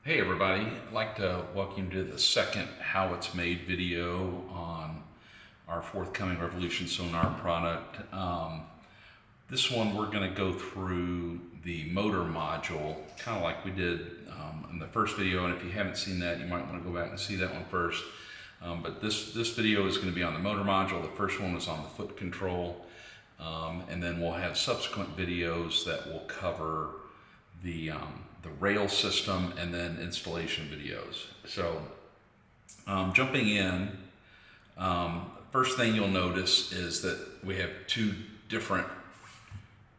Hey everybody, I'd like to welcome you to the second How It's Made video on our forthcoming Revolution Sonar product. This one we're going to go through the motor module, kind of like we did in the first video, and if you haven't seen that, you might want to go back and see that one first. But this video is going to be on the motor module. The first one was on the foot control, and then we'll have subsequent videos that will cover the rail system and then installation videos. So jumping in, first thing you'll notice is that we have two different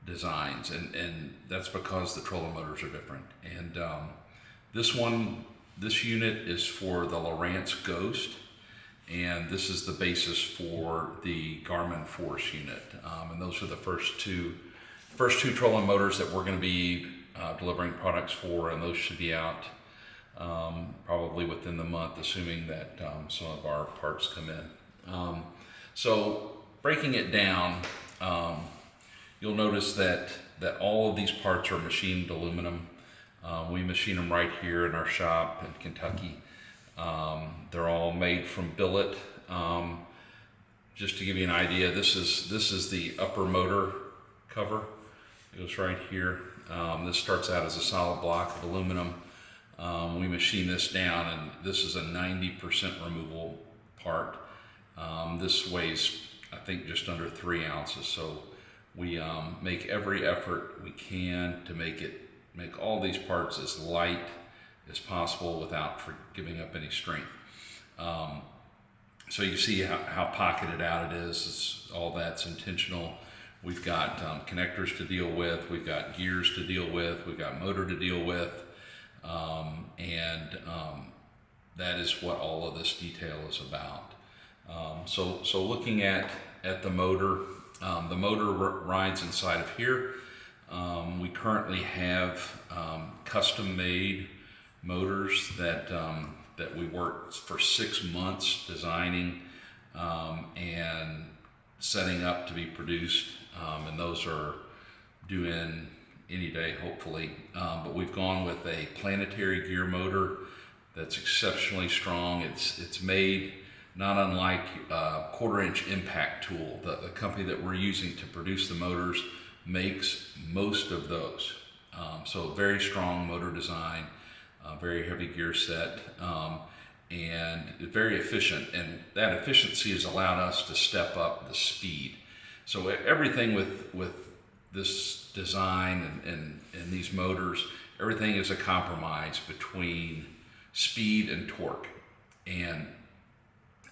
designs, and that's because the trolling motors are different. And this unit is for the Lowrance Ghost, and this is the basis for the Garmin Force unit. And those are the first two trolling motors that we're going to be delivering products for, and those should be out probably within the month, assuming that some of our parts come in. So breaking it down, you'll notice that all of these parts are machined aluminum. We machine them right here in our shop in Kentucky. They're all made from billet. Just to give you an idea, this is the upper motor cover. It goes right here. This starts out as a solid block of aluminum. We machine this down, and this is a 90% removal part. This weighs, I think, just under 3 ounces. So we make every effort we can to make all these parts as light as possible without giving up any strength. So you see how pocketed out it is. All that's intentional. We've got connectors to deal with, we've got gears to deal with, we've got motor to deal with, and that is what all of this detail is about. So looking at the motor rides inside of here. We currently have custom-made motors that we worked for 6 months designing and setting up to be produced. And those are due in any day, hopefully. But we've gone with a planetary gear motor that's exceptionally strong. It's made not unlike a 1/4-inch impact tool. The company that we're using to produce the motors makes most of those. So very strong motor design, very heavy gear set, and very efficient. And that efficiency has allowed us to step up the speed. So everything with this design and these motors, everything is a compromise between speed and torque. And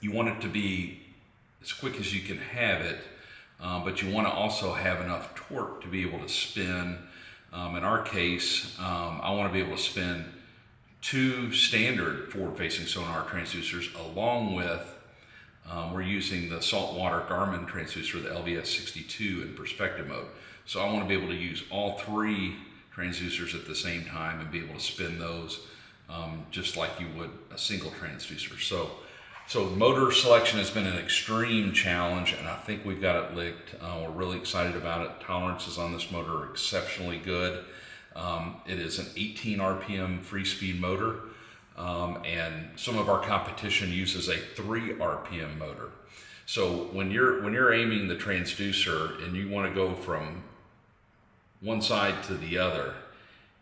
you want it to be as quick as you can have it, but you want to also have enough torque to be able to spin. In our case, I want to be able to spin 2 standard forward-facing sonar transducers along with we're using the saltwater Garmin transducer, the LVS62 in perspective mode. So I want to be able to use all 3 transducers at the same time and be able to spin those just like you would a single transducer. So motor selection has been an extreme challenge, and I think we've got it licked. We're really excited about it. Tolerances on this motor are exceptionally good. It is an 18 RPM free speed motor. And some of our competition uses a 3 RPM motor. So when you're aiming the transducer and you want to go from one side to the other,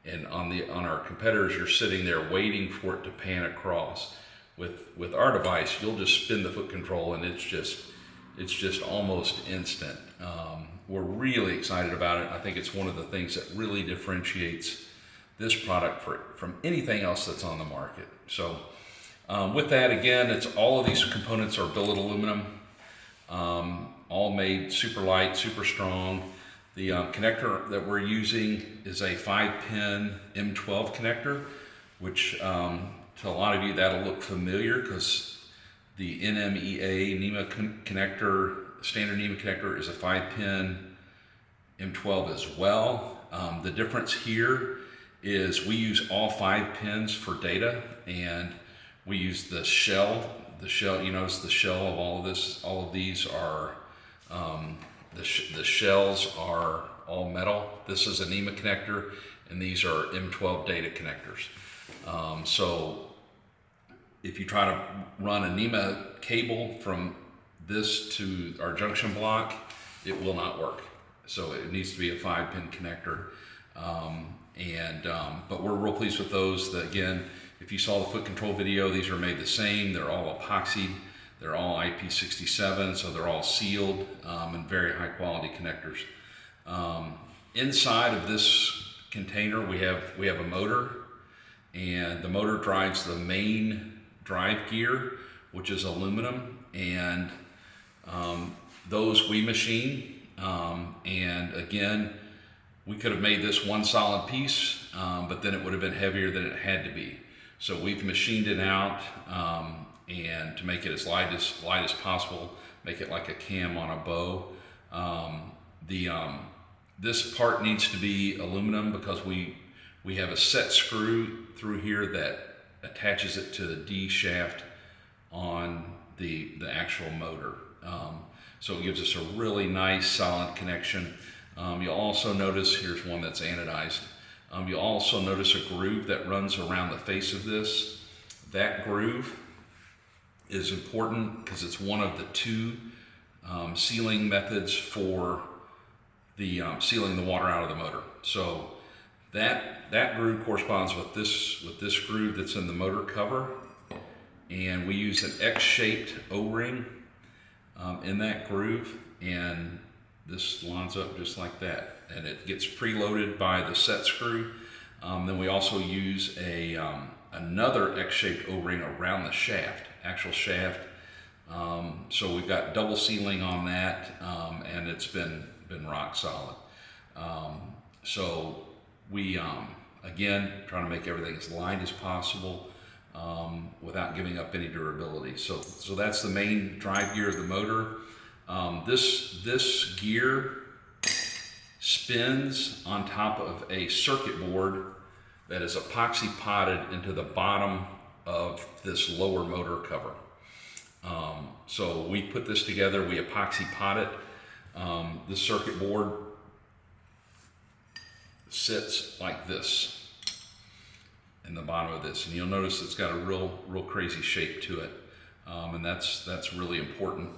and on our competitors, you're sitting there waiting for it to pan across. With our device, you'll just spin the foot control, and it's just almost instant. We're really excited about it. I think it's one of the things that really differentiates this product from anything else that's on the market. So with that, again, all of these components are billet aluminum, all made super light, super strong. The connector that we're using is a 5-pin M12 connector, which to a lot of you that'll look familiar because the NMEA connector, standard NEMA connector, is a 5-pin M12 as well. The difference here is we use all 5 pins for data, and we use the shell. You notice the shell of all of these are, the shells are all metal. This is a NEMA connector, and these are M12 data connectors. So if you try to run a NEMA cable from this to our junction block, it will not work. So it needs to be a 5-pin connector. But we're real pleased with those. Again, if you saw the foot control video, these are made the same. They're all epoxied. They're all IP67, so they're all sealed and very high quality connectors. Inside of this container, we have a motor, and the motor drives the main drive gear, which is aluminum, and those we machine. And again, we could have made this one solid piece, but then it would have been heavier than it had to be. So we've machined it out, and to make it as light as possible, make it like a cam on a bow. This part needs to be aluminum because we have a set screw through here that attaches it to the D shaft on the actual motor. So it gives us a really nice solid connection. You'll also notice, here's one that's anodized. You'll also notice a groove that runs around the face of this. That groove is important because it's one of the two sealing methods for the sealing the water out of the motor. So that groove corresponds with this groove that's in the motor cover, and we use an X-shaped O-ring in that groove, and this lines up just like that, and it gets preloaded by the set screw. Then we also use another X-shaped O-ring around the shaft, actual shaft. So we've got double sealing on that, and it's been rock solid. So we again trying to make everything as light as possible without giving up any durability. So that's the main drive gear of the motor. This gear spins on top of a circuit board that is epoxy potted into the bottom of this lower motor cover. So we put this together, we epoxy pot it. The circuit board sits like this in the bottom of this, and you'll notice it's got a real crazy shape to it, and that's really important.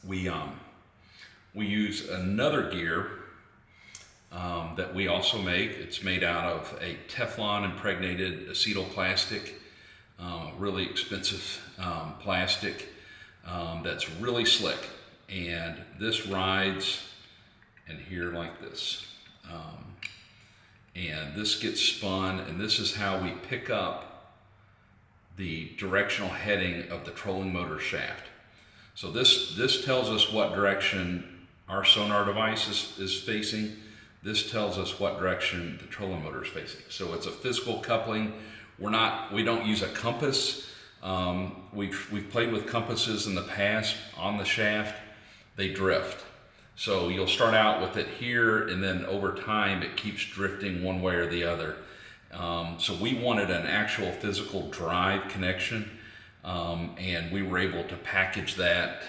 We use another gear that we also make. It's made out of a Teflon impregnated acetyl plastic, really expensive plastic that's really slick, and this rides in here like this. And this gets spun, and this is how we pick up the directional heading of the trolling motor shaft. So this tells us what direction our sonar device is facing. This tells us what direction the trolling motor is facing. So it's a physical coupling. We don't use a compass. We've played with compasses in the past on the shaft. They drift. So you'll start out with it here, and then over time it keeps drifting one way or the other. So we wanted an actual physical drive connection, and we were able to package that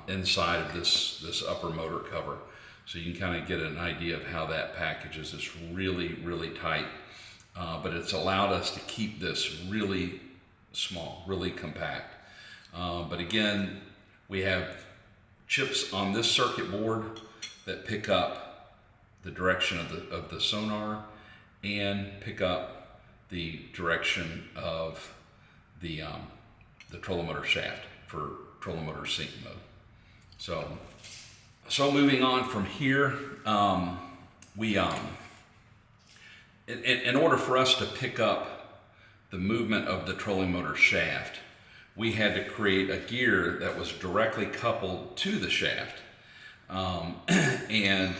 inside of this upper motor cover. So you can kind of get an idea of how that packages. It's really tight, but it's allowed us to keep this really small, really compact. But again, we have chips on this circuit board that pick up the direction of the sonar and pick up the direction of the trolling motor shaft for trolling motor sync mode. So moving on from here, in order for us to pick up the movement of the trolling motor shaft, we had to create a gear that was directly coupled to the shaft. And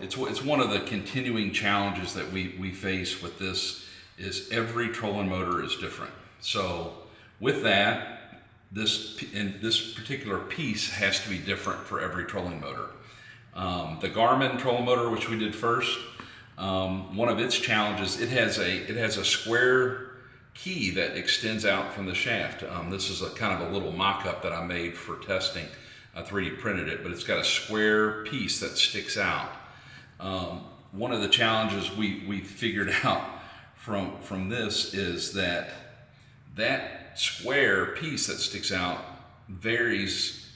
it's one of the continuing challenges that we face with this is every trolling motor is different. So with that, this particular piece has to be different for every trolling motor. The Garmin trolling motor, which we did first, one of its challenges, it has a square key that extends out from the shaft. This is a kind of a little mock-up that I made for testing. I 3D printed it, but it's got a square piece that sticks out. one of the challenges we figured out from this is that square piece that sticks out varies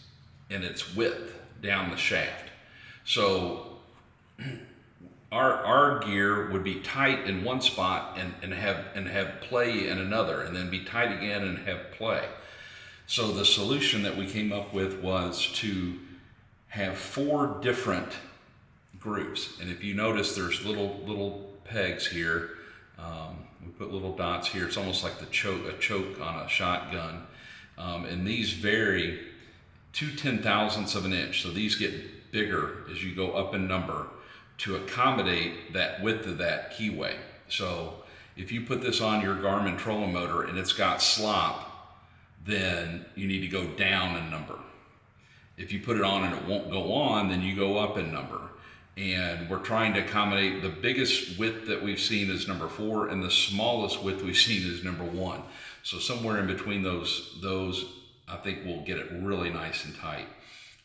in its width down the shaft. So our gear would be tight in one spot and have play in another, and then be tight again and have play. So the solution that we came up with was to have 4 different grooves. And if you notice, there's little pegs here. We put little dots here. It's almost like a choke on a shotgun. And these vary 2/10,000ths of an inch. So these get bigger as you go up in number to accommodate that width of that keyway. So if you put this on your Garmin trolling motor and it's got slop, then you need to go down in number. If you put it on and it won't go on, then you go up in number. And we're trying to accommodate, the biggest width that we've seen is number 4, and the smallest width we've seen is number 1. So somewhere in between those, I think we'll get it really nice and tight.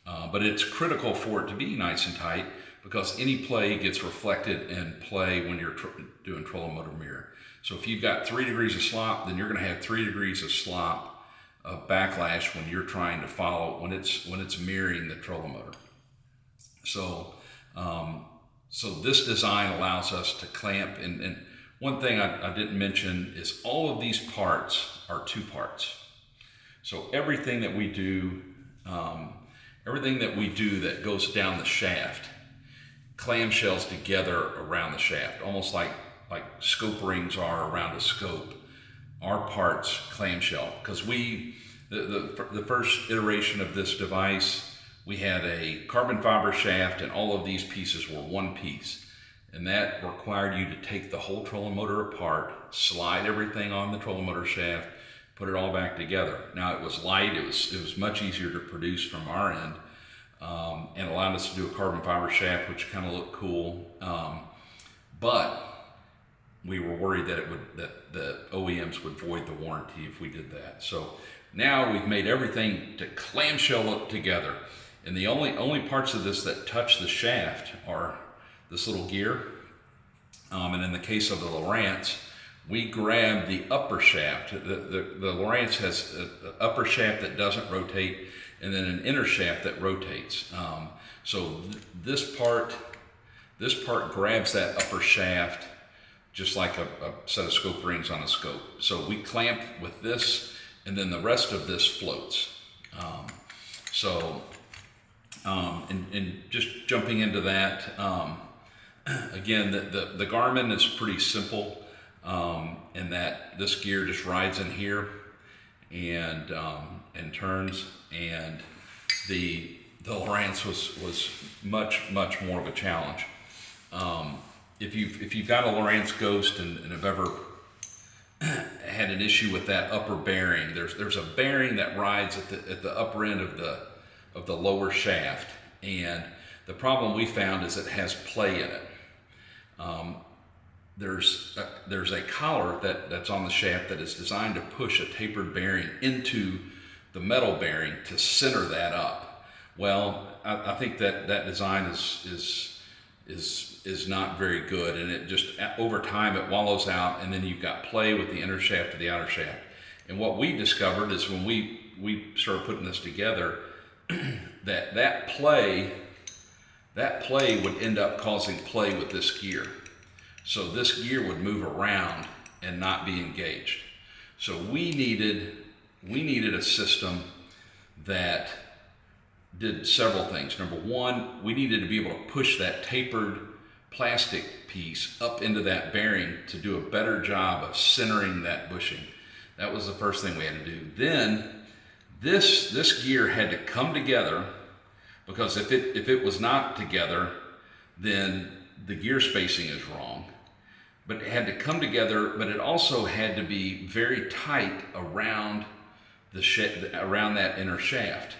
But it's critical for it to be nice and tight, because any play gets reflected in play when you're doing trolling motor mirror. So if you've got 3 degrees of slop, then you're going to have 3 degrees of slop of backlash when you're trying to follow, when it's mirroring the trolling motor. So this design allows us to clamp, and one thing I didn't mention is all of these parts are 2 parts. So everything that we do that goes down the shaft clamshells together around the shaft, almost like scope rings are around a scope. Our parts clamshell, because the first iteration of this device, we had a carbon fiber shaft, and all of these pieces were one piece, and that required you to take the whole trolling motor apart, slide everything on the trolling motor shaft, put it all back together. Now it was light, it was much easier to produce from our end, and allowed us to do a carbon fiber shaft, which kind of looked cool, but we were worried that the OEMs would void the warranty if we did that. So now we've made everything to clamshell it together. And the only parts of this that touch the shaft are this little gear. And in the case of the Lowrance, we grab the upper shaft. The Lowrance has an upper shaft that doesn't rotate, and then an inner shaft that rotates. So this part grabs that upper shaft just like a set of scope rings on a scope. So we clamp with this, and then the rest of this floats. And just jumping into that, again, the Garmin is pretty simple in that this gear just rides in here and turns, and the Lowrance was much more of a challenge. If you've got a Lowrance Ghost and have ever had an issue with that upper bearing, there's a bearing that rides at the upper end of the lower shaft, and the problem we found is it has play in it. There's a collar that's on the shaft that is designed to push a tapered bearing into the metal bearing to center that up. Well, I think that design is not very good, and it just, over time, it wallows out, and then you've got play with the inner shaft to the outer shaft. And what we discovered is when we started putting this together, that play would end up causing play with this gear. So this gear would move around and not be engaged. So we needed a system that did several things. Number one, we needed to be able to push that tapered plastic piece up into that bearing to do a better job of centering that bushing. That was the first thing we had to do. Then this gear had to come together, because if it was not together, then the gear spacing is wrong. But it had to come together, but it also had to be very tight around around that inner shaft.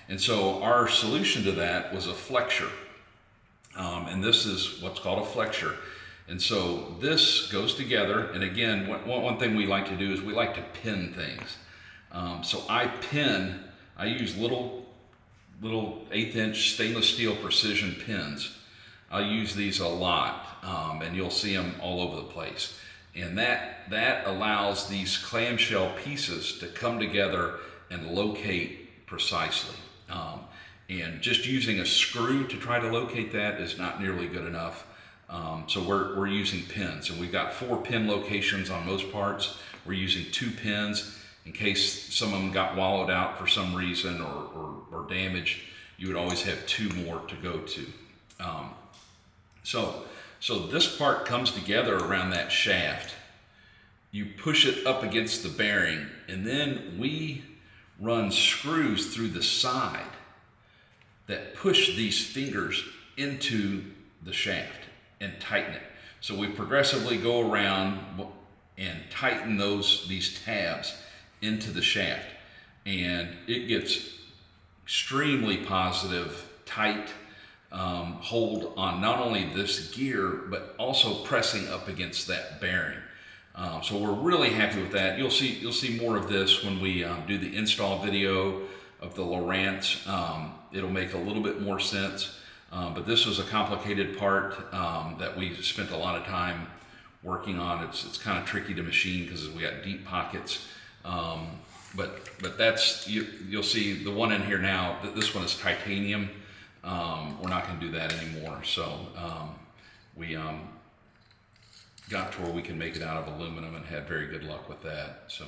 And so our solution to that was a flexure. And this is what's called a flexure. And so this goes together. And again, one thing we like to do is we like to pin things. So I use little 1/8 inch stainless steel precision pins I'll use these a lot, and you'll see them all over the place. And that allows these clamshell pieces to come together and locate precisely. And just using a screw to try to locate that is not nearly good enough. So we're using pins, and we've got 4 pin locations on most parts. We're using 2 pins in case some of them got wallowed out for some reason or damaged. You would always have 2 more to go to. So this part comes together around that shaft. You push it up against the bearing, and then we run screws through the side that push these fingers into the shaft and tighten it. So we progressively go around and tighten these tabs into the shaft, and it gets extremely positive, tight hold on not only this gear, but also pressing up against that bearing. So we're really happy with that. You'll see more of this when we do the install video of the Lowrance. It'll make a little bit more sense. But this was a complicated part that we spent a lot of time working on. It's kind of tricky to machine because we got deep pockets. But that's you'll see the one in here now. This one is titanium. We're not going to do that anymore. So we got to where we can make it out of aluminum and had very good luck with that. So,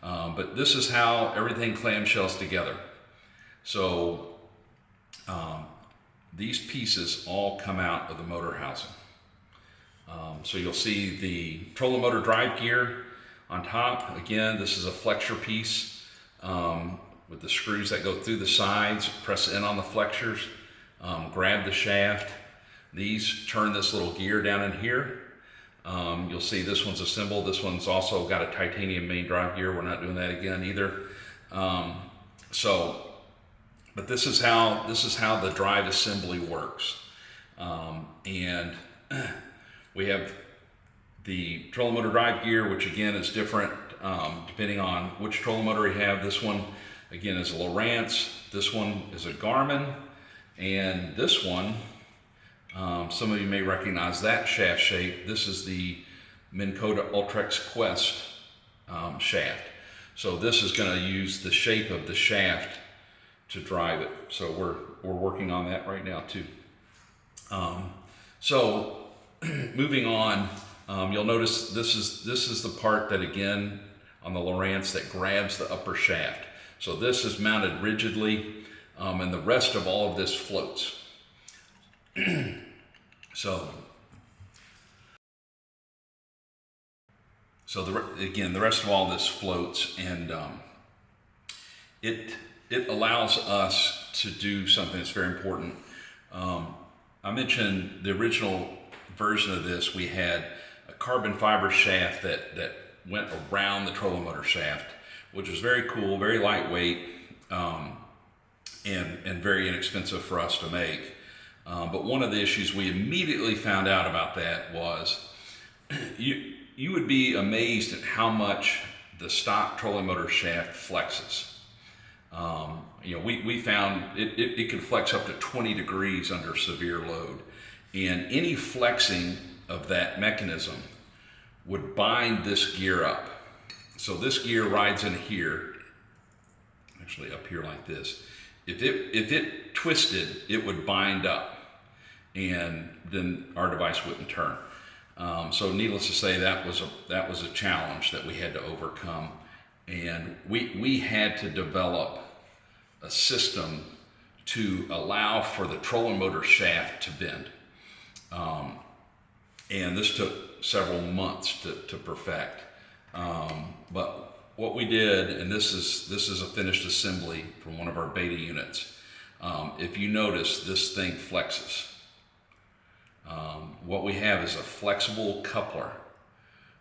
but this is how everything clamshells together. So these pieces all come out of the motor housing. So you'll see the trolling motor drive gear on top. Again, this is a flexure piece with the screws that go through the sides. Press in on the flexures, grab the shaft. These turn this little gear down in here. You'll see this one's assembled. This one's also got a titanium main drive gear. We're not doing that again either. But this is how the drive assembly works. And we have the trolling motor drive gear, which again is different depending on which trolling motor you have. This one again is a Lowrance. This one is a Garmin, and this one, some of you may recognize that shaft shape. This is the Minn Kota Ultrex Quest shaft. So this is going to use the shape of the shaft to drive it. So we're working on that right now too. So moving on, you'll notice this is the part that again on the Lowrance that grabs the upper shaft. So this is mounted rigidly, and the rest of all of this floats. So the rest of all this floats, and it allows us to do something that's very important. I mentioned the original version of this. We had a carbon fiber shaft that went around the trolling motor shaft, which was very cool, very lightweight, and very inexpensive for us to make. But one of the issues we immediately found out about that was you would be amazed at how much the stock trolling motor shaft flexes. We found it could flex up to 20 degrees under severe load, and any flexing of that mechanism would bind this gear up. So this gear rides in here, actually up here like this. If it twisted, it would bind up, and then our device wouldn't turn. So needless to say, that was a challenge that we had to overcome, and we had to develop a system to allow for the trolling motor shaft to bend. And this took several months to perfect. But what we did, and this is a finished assembly from one of our beta units. If you notice, this thing flexes. What we have is a flexible coupler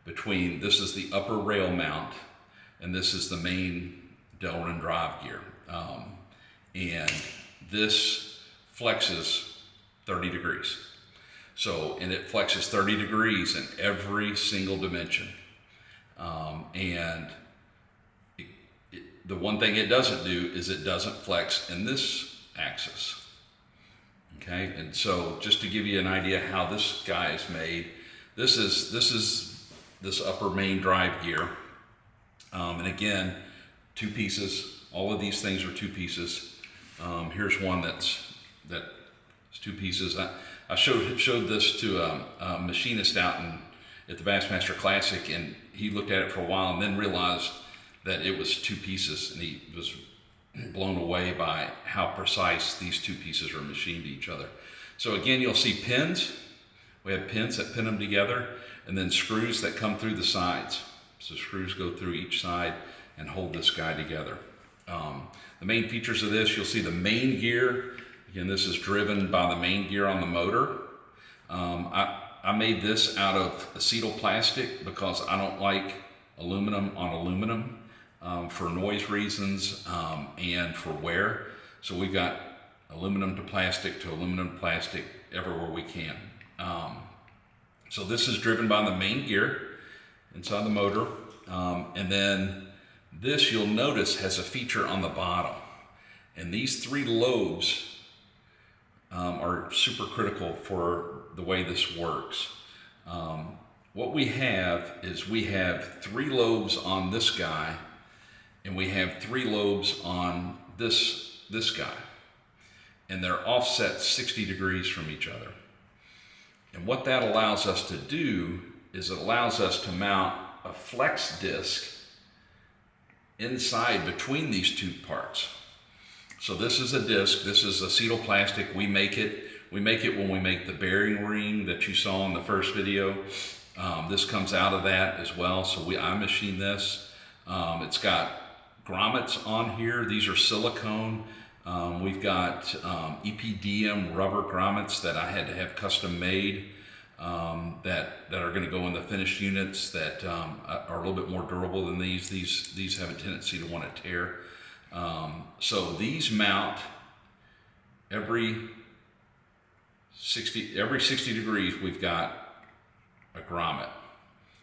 between, this is the upper rail mount, and this is the main Delrin drive gear. And this flexes 30 degrees. And it flexes 30 degrees in every single dimension. And the one thing it doesn't do is it doesn't flex in this axis. Okay, and so just to give you an idea how this guy is made, this is this upper main drive gear, and again, 2 pieces. All of these things are 2 pieces. Here's one that's 2 pieces. I showed this to a machinist out at the Bassmaster Classic, and he looked at it for a while and then realized that it was 2 pieces, and he was blown away by how precise these 2 pieces are machined to each other. So again, you'll see pins. We have pins that pin them together, and then screws that come through the sides. So screws go through each side and hold this guy together. The main features of this, you'll see the main gear. Again, this is driven by the main gear on the motor. I made this out of acetoplastic because I don't like aluminum on aluminum for noise reasons and for wear. So we've got aluminum to plastic everywhere we can. So this is driven by the main gear inside the motor. And then this, you'll notice, has a feature on the bottom. And these 3 lobes are super critical for the way this works. What we have is we have 3 lobes on this guy, and we have 3 lobes on this guy. And they're offset 60 degrees from each other. And what that allows us to do is it allows us to mount a flex disc inside between these 2 parts. So this is a disc, this is acetoplastic. We make it when we make the bearing ring that you saw in the first video. This comes out of that as well. So I machine this. It's got grommets on here. These are silicone. We've got EPDM rubber grommets that I had to have custom made that are going to go in the finished units that are a little bit more durable than these. These have a tendency to want to tear. So these mount every 60 degrees. We've got a grommet.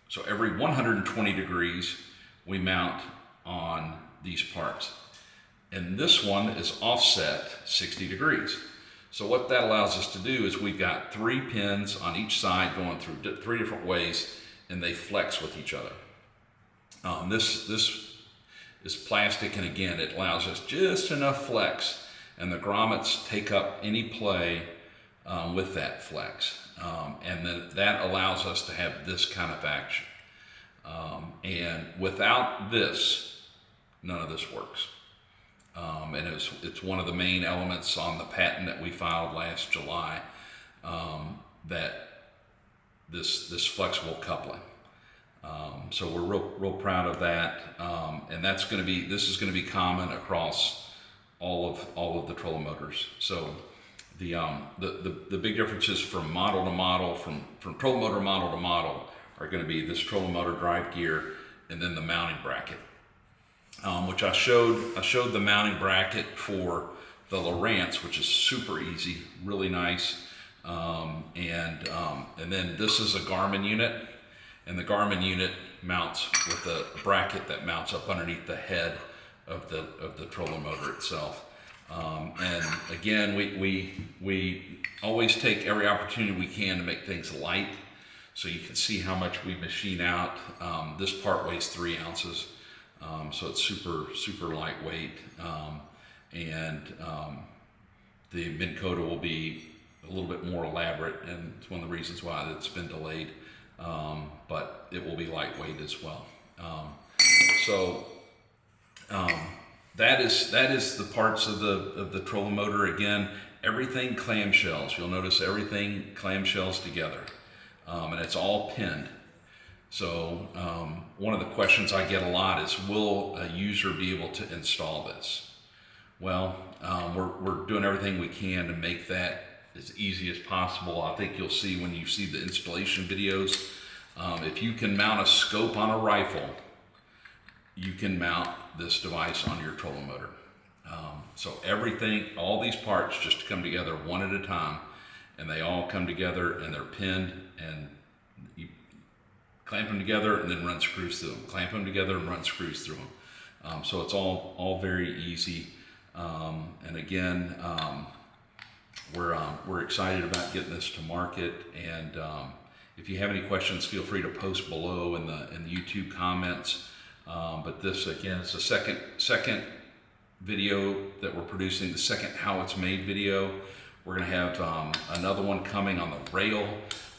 So every 120 degrees we mount on these parts. And this one is offset 60 degrees. So what that allows us to do is we've got 3 pins on each side going through 3 different ways, and they flex with each other. This is plastic, and again, it allows us just enough flex, and the grommets take up any play with that flex. And then that allows us to have this kind of action. And without this, none of this works. And it's one of the main elements on the patent that we filed last July, that this flexible coupling. So we're real proud of that, and this is going to be common across all of the trolling motors. So the big differences from model to model, from trolling motor model to model, are going to be this trolling motor drive gear and then the mounting bracket. Which I showed the mounting bracket for the Lowrance, which is super easy, really nice. And then this is a Garmin unit, and the Garmin unit mounts with a bracket that mounts up underneath the head of the trolling motor itself. And again, we always take every opportunity we can to make things light, so you can see how much we machine out. This part weighs 3 ounces. So it's super lightweight, and the Minn Kota will be a little bit more elaborate, and it's one of the reasons why it's been delayed, but it will be lightweight as well. That is the parts of the trolling motor. Again, everything clamshells. You'll notice everything clamshells together, and it's all pinned. So one of the questions I get a lot is, will a user be able to install this? Well, we're doing everything we can to make that as easy as possible. I think you'll see when you see the installation videos, if you can mount a scope on a rifle, you can mount this device on your trolling motor. So everything, all these parts just come together one at a time, and they all come together and they're pinned, and you clamp them together and then run screws through them. Clamp them together and run screws through them. So it's all very easy. And again, we're excited about getting this to market. And if you have any questions, feel free to post below in the YouTube comments. But this again is the second video that we're producing, the second how it's made video. We're going to have another one coming on the rail,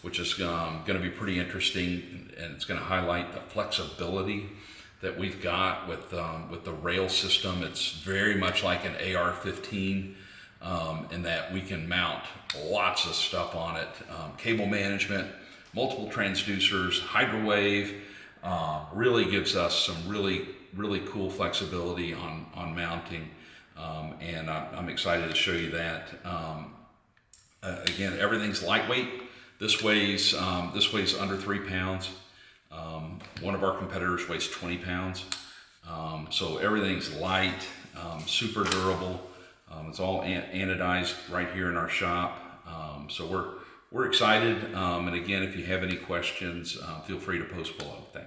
which is going to be pretty interesting, and it's going to highlight the flexibility that we've got with the rail system. It's very much like an AR-15 in that we can mount lots of stuff on it. Cable management, multiple transducers, hydrowave, really gives us some really cool flexibility on mounting, and I'm excited to show you that. Again, everything's lightweight. This weighs under 3 pounds. One of our competitors weighs 20 pounds. So everything's light, super durable. It's all anodized right here in our shop. So we're excited. And again, if you have any questions, feel free to post below. Thanks.